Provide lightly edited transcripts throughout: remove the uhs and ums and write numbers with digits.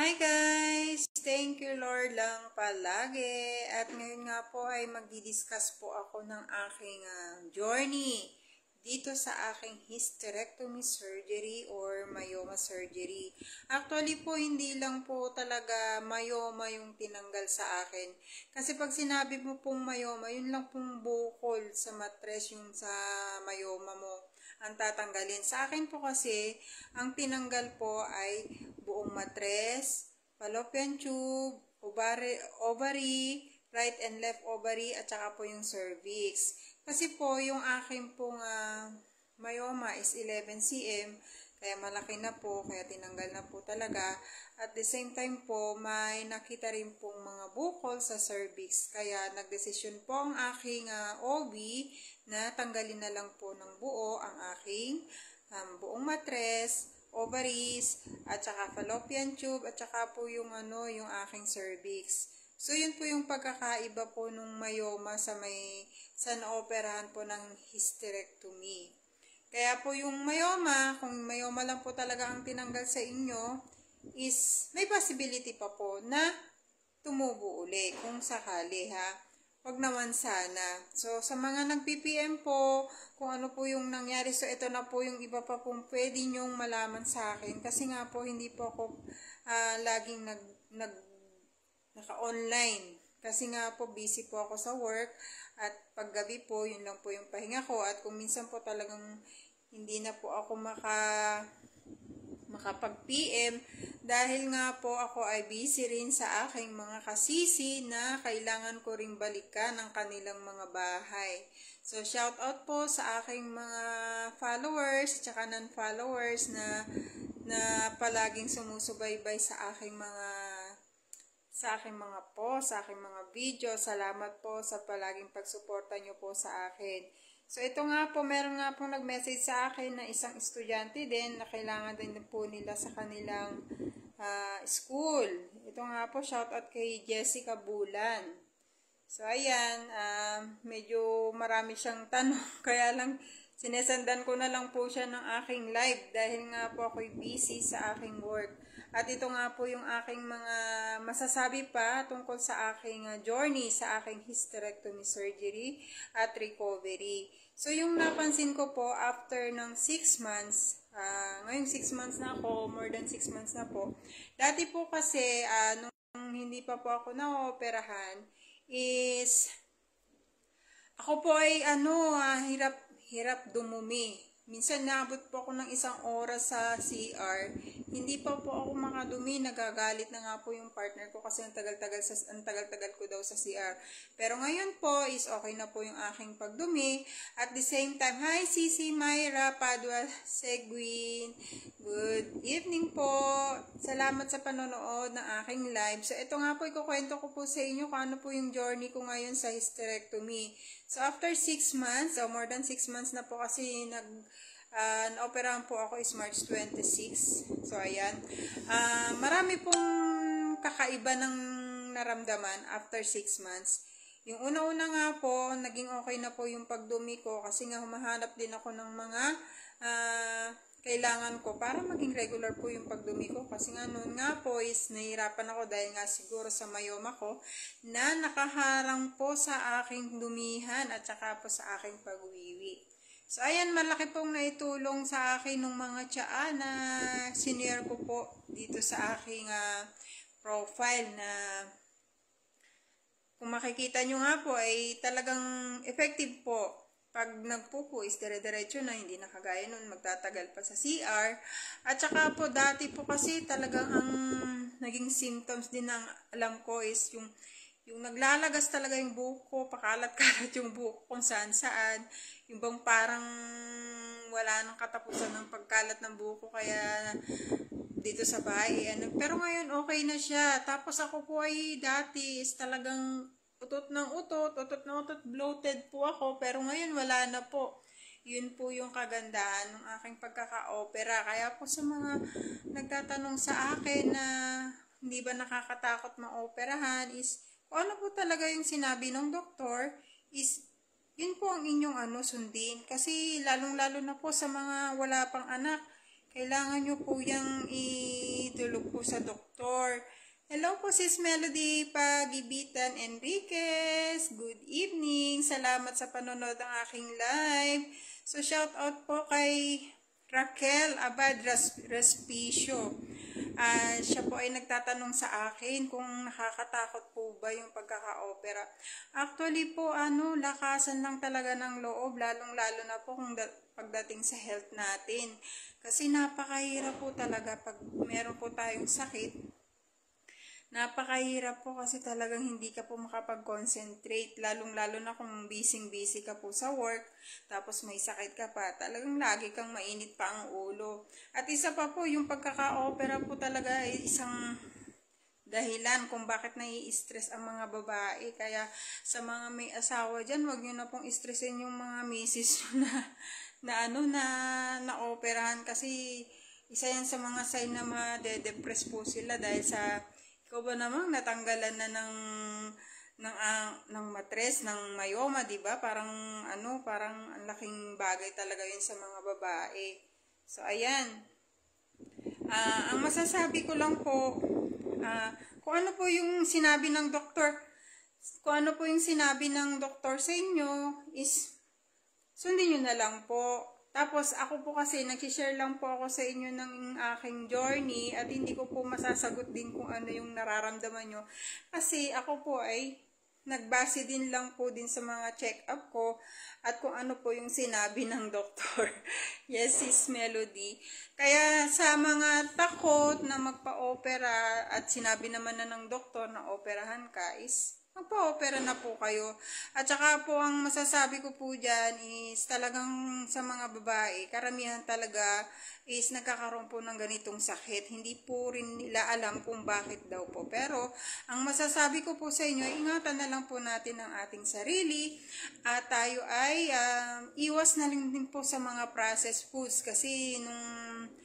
Hi guys! Thank you Lord lang palagi. At ngayon nga po ay magdi-discuss po ako ng aking journey dito sa aking hysterectomy surgery or myoma surgery. Actually po hindi lang po talaga myoma yung tinanggal sa akin. Kasi pag sinabi mo pong myoma, yun lang pong bukol sa matres yung sa myoma mo ang tatanggalin. Sa akin po kasi, ang tinanggal po ay buong matres, fallopian tube, ovary, right and left ovary, at saka po yung cervix. Kasi po, yung akin pong myoma is 11 cm, kaya malaki na po, kaya tinanggal na po talaga. At the same time po, may nakita rin pong mga bukol sa cervix. Kaya nagdesisyon po ang aking OB na tanggalin na lang po ng buo ang aking buong matres, ovaries, at saka fallopian tube, at saka po yung yung aking cervix. So yun po yung pagkakaiba po nung myoma sa naoperahan po ng hysterectomy. Kaya po yung myoma, kung myoma lang po talaga ang tinanggal sa inyo, is may possibility pa po na tumubo uli kung sakali ha. Wag naman sana. So, sa mga nag-PPM po, kung ano po yung nangyari, so ito na po yung iba pa pong pwede nyong malaman sa akin. Kasi nga po, hindi po ako laging naka-online. Kasi nga po, busy po ako sa work. At paggabi po, yun lang po yung pahinga ko. At kung minsan po talagang hindi na po ako makapag-PM dahil nga po ako ay busy rin sa aking mga kasisi na kailangan ko ring balikan ang kanilang mga bahay. So, shout out po sa aking mga followers tsaka non-followers na palaging sumusubaybay sa aking mga post, sa aking mga video. Salamat po sa palaging pagsuporta nyo po sa akin. So, ito nga po, meron nga pong nag-message sa akin na isang estudyante din na kailangan din po nila sa kanilang school. Ito nga po, shoutout kay Jessica Bulan. So, ayan, medyo marami siyang tanong. Kaya lang, sinesendan ko na lang po siya ng aking live dahil nga po ako'y busy sa aking work. At ito nga po yung aking mga masasabi pa tungkol sa aking journey sa aking hysterectomy surgery at recovery. So, yung napansin ko po, after ng 6 months, ngayong 6 months na ako, more than 6 months na po. Dati po kasi, nung hindi pa po ako na-operahan, is, ako po ay, hirap dumumi. Minsan naabot po ako ng 1 oras sa CR. Hindi pa po ako makadumi. Nagagalit na nga po yung partner ko kasi ang tagal-tagal ko daw sa CR. Pero ngayon po is okay na po yung aking pagdumi. At the same time, hi Sisi Myra Padua Seguin. Good evening po. Salamat sa panonood ng aking live. So ito nga po, ikukwento ko po sa inyo kung ano po yung journey ko ngayon sa hysterectomy. So, after 6 months, more than 6 months na po kasi na-operahan po ako is March 26. So, ayan. Marami pong kakaiba ng naramdaman after 6 months. Yung una-una nga po, naging okay na po yung pagdumi ko kasi nga humahanap din ako ng mga kailangan ko para maging regular po yung pagdumi ko. Kasi nga noon nga po is nahihirapan ako dahil nga siguro sa myoma ko na nakaharang po sa aking dumihan at saka po sa aking pagwiwi. So ayan, malaki pong naitulong sa akin ng mga tsaa na senior ko po dito sa aking profile na kung makikita nyo nga po ay talagang effective po. Pag nagpupo is dire-diretso na, hindi na kagaya nun, magtatagal pa sa CR. At saka po, dati po kasi talagang ang naging symptoms din ng alam ko is yung naglalagas talaga yung buko, pakalat-kalat yung buko kung saan-saan. Yung bang parang wala nang katapusan ng pagkalat ng buko, kaya dito sa bahay. Pero ngayon okay na siya. Tapos ako po ay dati is talagang utot na utot, bloated po ako, pero ngayon wala na po. Yun po yung kagandahan ng aking pagkaka-opera. Kaya po sa mga nagtatanong sa akin na hindi ba nakakatakot ma-operahan is, kung ano po talaga yung sinabi ng doktor is, yun po ang inyong sundin. Kasi lalong-lalo na po sa mga wala pang anak, kailangan nyo po yung itulog po po sa doktor. Hello po Sis Melody Pagibitan Enriquez. Good evening. Salamat sa panonood ng aking live. So shout out po kay Raquel Abad Respicio. Siya po ay nagtatanong sa akin kung nakakatakot po ba yung pagkaka-opera. Actually po, lakasan lang talaga ng loob, lalong-lalo na po kung pagdating sa health natin. Kasi napakahirap po talaga pag meron po tayong sakit. Napakahirap po kasi talagang hindi ka po makapag-concentrate, lalong-lalo na kung busy ka po sa work, tapos may sakit ka pa, talagang lagi kang mainit pa ang ulo. At isa pa po, yung pagkaka-opera po talaga ay isang dahilan kung bakit nai-stress ang mga babae. Kaya sa mga may asawa dyan, wag nyo na pong stressin yung mga misis na operahan, kasi isa yan sa mga sign na ma-depress po sila dahil sa ikaw ba namang natanggalan na ng matres, ng mayoma, di ba? Parang ang laking bagay talaga yun sa mga babae. So ayan. Ang masasabi ko lang po, kung ano po yung sinabi ng doktor, sa inyo is sundin nyo na lang po. Tapos, ako po kasi, nag-share lang po ako sa inyo ng aking journey at hindi ko po masasagot din kung ano yung nararamdaman nyo. Kasi ako po ay nagbase din lang po din sa mga check-up ko at kung ano po yung sinabi ng doktor. Yes, Sis Melody. Kaya sa mga takot na magpa-opera at sinabi naman na ng doktor na operahan ka is magpa-opera na po kayo. At saka po ang masasabi ko po dyan is talagang sa mga babae, karamihan talaga is nagkakaroon po ng ganitong sakit. Hindi po rin nila alam kung bakit daw po. Pero ang masasabi ko po sa inyo, ingatan na lang po natin ang ating sarili at tayo ay iwas na lang din po sa mga processed foods kasi nung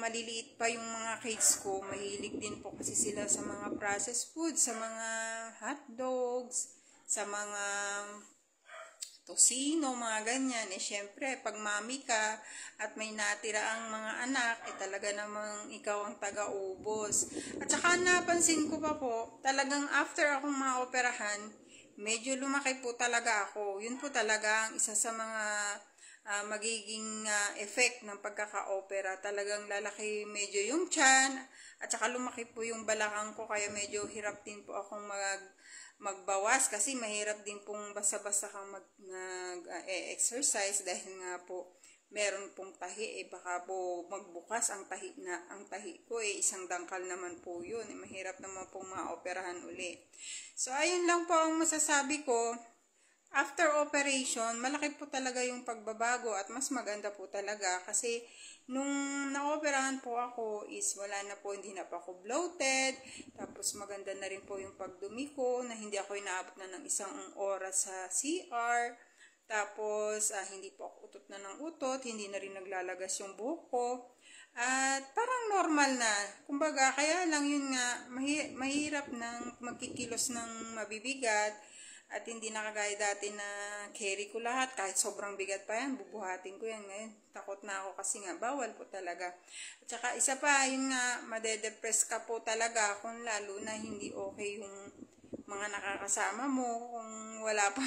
maliliit pa yung mga kids ko, mahilig din po kasi sila sa mga processed food, sa mga hotdogs, sa mga tosino, mga ganyan. Syempre, pag mami ka at may natira ang mga anak, talaga namang ikaw ang taga-ubos. At saka napansin ko pa po, talagang after akong maoperahan, medyo lumaki po talaga ako. Yun po talaga ang isa sa mga magiging effect ng pagkaka-opera. Talagang lalaki medyo yung tiyan at saka lumaki po yung balakang ko, kaya medyo hirap din po akong magbawas kasi mahirap din pong basta-basta kang mag-exercise dahil nga po meron pong tahi, baka po magbukas ang tahi ko, isang dangkal naman po yun, mahirap naman pong maoperahan uli. So ayun lang po ang masasabi ko. After operation, malaki po talaga yung pagbabago at mas maganda po talaga kasi nung naoperahan po ako is wala na po, hindi na po ako bloated, tapos maganda na rin po yung pagdumi ko na hindi ako inaabot na ng 1 oras sa CR, tapos hindi po ako utot na ng utot, hindi na rin naglalagas yung buhok ko. At parang normal na. Kumbaga, kaya lang yun nga, mahirap nang magkikilos ng mabibigat. At hindi na kagaya dati na carry ko lahat. Kahit sobrang bigat pa yan, bubuhatin ko yan. Ngayon, takot na ako kasi nga, bawal po talaga. At saka isa pa, yun nga, madedepress ka po talaga kung lalo na hindi okay yung mga nakakasama mo. Kung wala pa,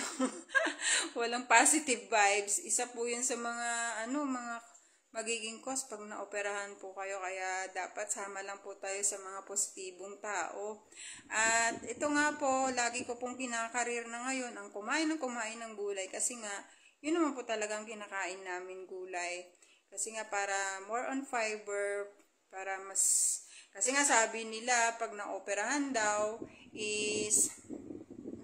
walang positive vibes. Isa po yun sa mga, mga magiging cause pag naoperahan po kayo, kaya dapat sama lang po tayo sa mga positibong tao. At ito nga po, lagi ko pong kinakarir na ngayon ang kumain ng gulay kasi nga, yun naman po talagang kinakain namin gulay. Kasi nga para more on fiber, para mas, kasi nga sabi nila pag naoperahan daw is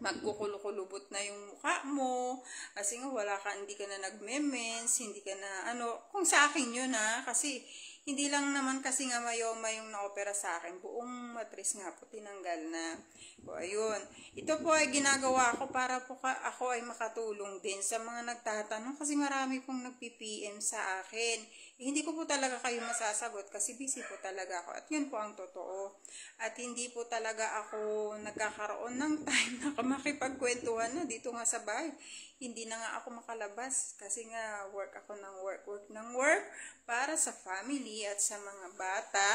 magkukulubot na yung mukha mo, kasi nga hindi ka na nagme-mens, hindi ka na kung sa akin yun kasi hindi lang naman kasi nga mayoma yung na-opera sa akin, buong matris nga po tinanggal na. O ayun, ito po ay ginagawa ko para po ako ay makatulong din sa mga nagtatanong kasi marami pong nagpi-PM sa akin. Hindi ko po talaga kayo masasagot kasi busy po talaga ako at yun po ang totoo. At hindi po talaga ako nagkakaroon ng time na makipagkwentuhan na dito nga sa bahay. Hindi na nga ako makalabas kasi nga work ako ng work para sa family at sa mga bata.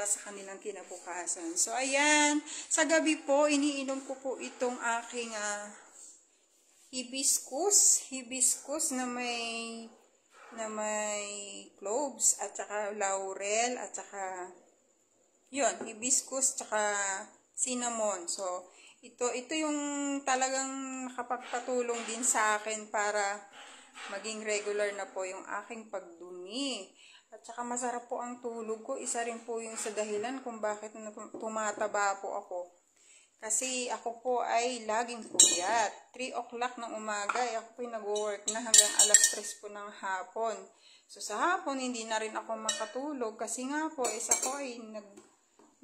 para sa kanilang kinabukasan. So, ayan. Sa gabi po, iniinom ko po itong aking hibiscus na may cloves at saka laurel at saka yun, hibiscus tsaka cinnamon. So, ito yung talagang nakapagpatulong din sa akin para maging regular na po yung aking pagdumi. At saka masarap po ang tulog ko. Isa rin po yung sa dahilan kung bakit tumataba po ako. Kasi ako po ay laging puyat. 3 o'clock ng umaga, ako po yung nag-work na hanggang alas 3 po ng hapon. So sa hapon, hindi na rin ako makatulog. Kasi nga po, ako ay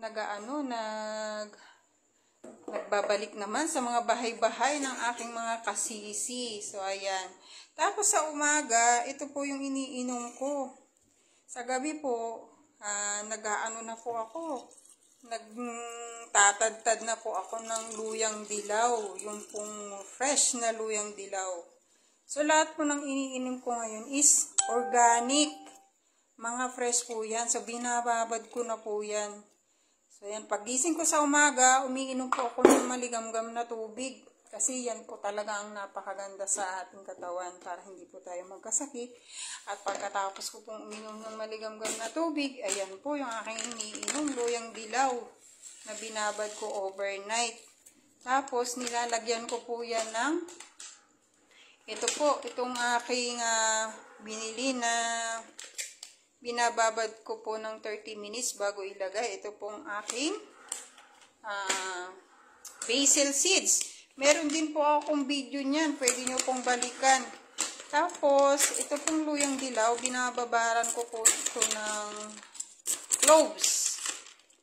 nagbabalik naman sa mga bahay-bahay ng aking mga kasisi. So ayan. Tapos sa umaga, ito po yung iniinom ko. Sa gabi po, nag-aano na po ako. Nagtatadtad na po ako ng luyang dilaw, yung pong fresh na luyang dilaw. So, lahat po ng iniinom ko ngayon is organic. Mga fresh po yan. So, binababad ko na po yan. So, yan. Pagising ko sa umaga, umiinom po ako ng maligamgam na tubig. Kasi yan po talaga ang napakaganda sa ating katawan para hindi po tayo magkasakit. At pagkatapos ko pong uminom ng maligamgam na tubig, ayan po yung aking iniinom, luyang dilaw na binabad ko overnight. Tapos nilalagyan ko po yan ng itong aking binili na binababad ko po ng 30 minutes bago ilagay. Ito pong aking basil seeds. Meron din po akong video niyan. Pwede nyo pong balikan. Tapos, ito pong luyang dilaw, binababaran ko po ito ng cloves.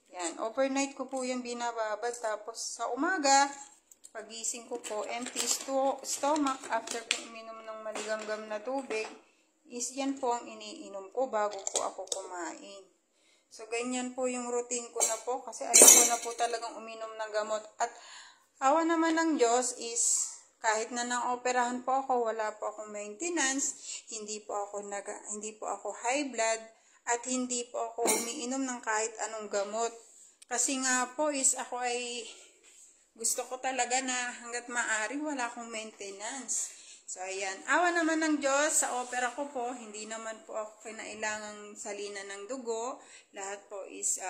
Yan. Overnight ko po yan binababad. Tapos, sa umaga, pagising ko po, empty stomach after ko uminom ng maligamgam na tubig, is yan po ang iniinom ko bago po ako kumain. So, ganyan po yung routine ko na po kasi alam ko na po talagang uminom ng gamot. At awa naman ng Diyos is kahit na nang-operahan po ako, wala po akong maintenance, hindi po ako high blood, at hindi po ako umiinom ng kahit anong gamot. Kasi nga po is ako ay gusto ko talaga na hanggat maaari wala akong maintenance. So ayan, awa naman ng Diyos sa opera ko po, hindi naman po ako kinailangang salina ng dugo. Lahat po is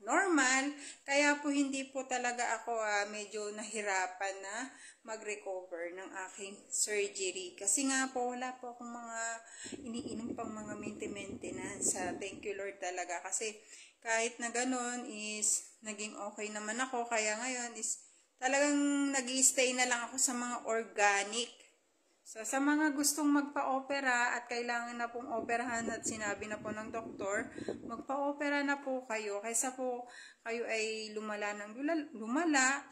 normal. Kaya po hindi po talaga ako medyo nahirapan na mag-recover ng aking surgery. Kasi nga po wala po akong mga iniinom pang mga maintenance. Thank you Lord talaga. Kasi kahit na ganun is naging okay naman ako. Kaya ngayon is talagang nag-i-stay na lang ako sa mga organic. So, sa mga gustong magpa-opera at kailangan na pong operahan at sinabi na po ng doktor, magpa-opera na po kayo kaysa po kayo ay lumala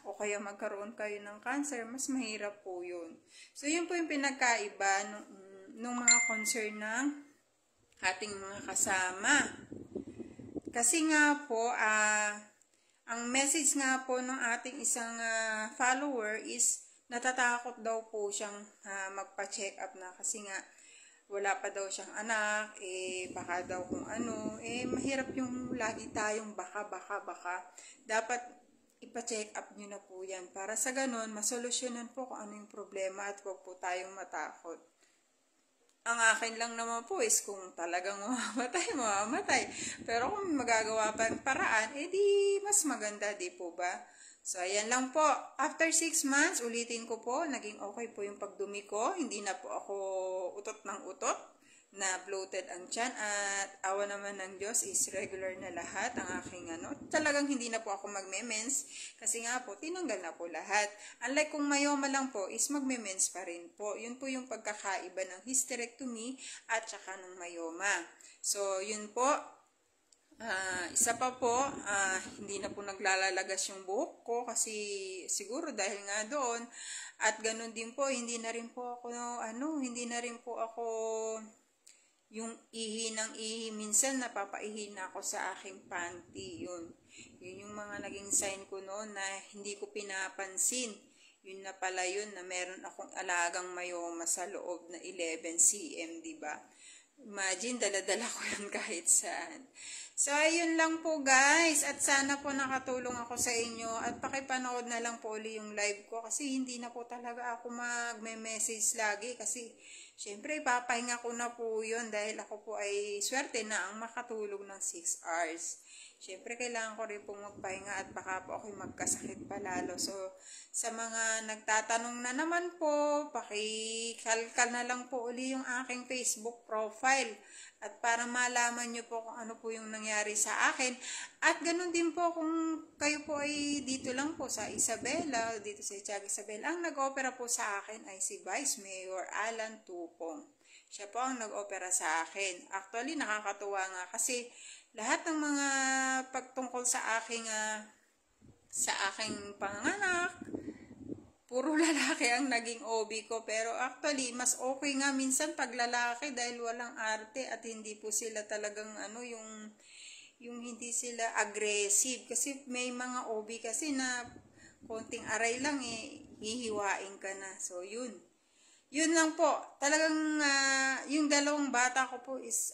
o kaya magkaroon kayo ng cancer, mas mahirap po yun. So, yun po yung pinagkaiba ng mga concern ng ating mga kasama. Kasi nga po, ang message nga po ng ating isang follower is natatakot daw po siyang magpa-check up na kasi nga wala pa daw siyang anak, baka daw kung ano, mahirap yung lagi tayong baka. Dapat ipa-check up nyo na po yan para sa ganun, masolusyonan po kung ano yung problema at huwag po tayong matakot. Ang akin lang naman po is kung talagang mamamatay. Pero kung magagawa pa ang paraan, di mas maganda, di po ba? So, ayan lang po. After 6 months, ulitin ko po, naging okay po yung pagdumi ko. Hindi na po ako utot ng utot, na bloated ang tiyan. At awa naman ng Diyos is regular na lahat ang aking Talagang hindi na po ako magme-mens. Kasi nga po, tinanggal na po lahat. Unlike kung mayoma lang po, is magme-mens pa rin po. Yun po yung pagkakaiba ng hysterectomy at saka ng mayoma. So, yun po. Isa pa po, hindi na po naglalalagas yung buhok ko kasi siguro dahil nga doon. At ganun din po, hindi na rin po ako yung ihi ng ihi. Minsan napapaihi na ako sa aking panty. Yun yung mga naging sign ko noon na hindi ko pinapansin. Yun na pala yun na meron akong alagang mayoma sa loob na 11 cm, diba? Imagine, dala-dala ko yan kahit saan. So, ayun lang po guys. At sana po nakatulong ako sa inyo. At pakipanood na lang po uli yung live ko. Kasi hindi na po talaga ako magme-message lagi. Kasi, syempre, papahinga ko na po yun. Dahil ako po ay swerte na ang makatulog ng 6 hours. Syempre, kailangan ko rin pong magpahinga at baka po ako'y magkasakit palalo. So, sa mga nagtatanong na naman po, pakikalkal na lang po uli yung aking Facebook profile. At para malaman nyo po kung ano po yung nangyari sa akin. At ganun din po kung kayo po ay dito lang po sa Isabela, dito sa Itiaga Isabela. Ang nag-opera po sa akin ay si Vice Mayor Alan Tupong. Siya po ang nag-opera sa akin. Actually, nakakatuwa nga kasi lahat ng mga pagtungkol sa aking panganak, puro lalaki ang naging OB ko. Pero actually, mas okay nga minsan pag lalaki dahil walang arte at hindi po sila talagang yung hindi sila aggressive. Kasi may mga OB kasi na konting aray lang hihiwain ka na. So, yun. Yun lang po. Talagang yung dalawang bata ko po is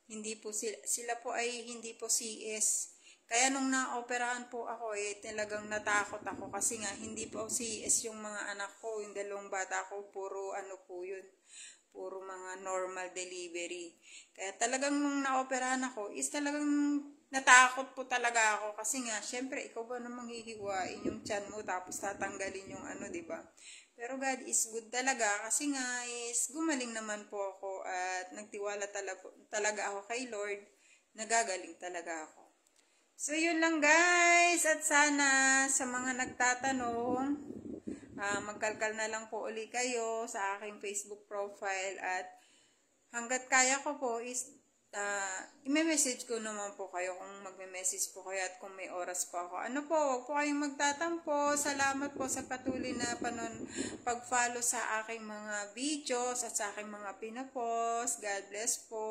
hindi po sila po ay hindi po CS. Kaya nung na-operahan po ako talagang natakot ako kasi nga hindi po CS yung mga anak ko, yung dalawang bata ko puro po yun. Puro mga normal delivery. Kaya talagang nung na-operahan ako is talagang natakot po talaga ako kasi nga syempre ikaw ba namang hihiwain yung tiyan mo tapos tatanggalin yung di ba? Pero God is good talaga kasi nga is gumaling naman po ako at nagtiwala talaga ako kay Lord, nagagaling talaga ako. So yun lang guys, at sana sa mga nagtatanong, magkalkal na lang po uli kayo sa aking Facebook profile at hanggat kaya ko po is i-message ko naman po kayo kung magme-message po kayo at kung may oras po ako. Huwag po kayong magtatampo. Salamat po sa patuloy na pag-follow sa aking mga videos at sa aking mga pinapost. God bless po.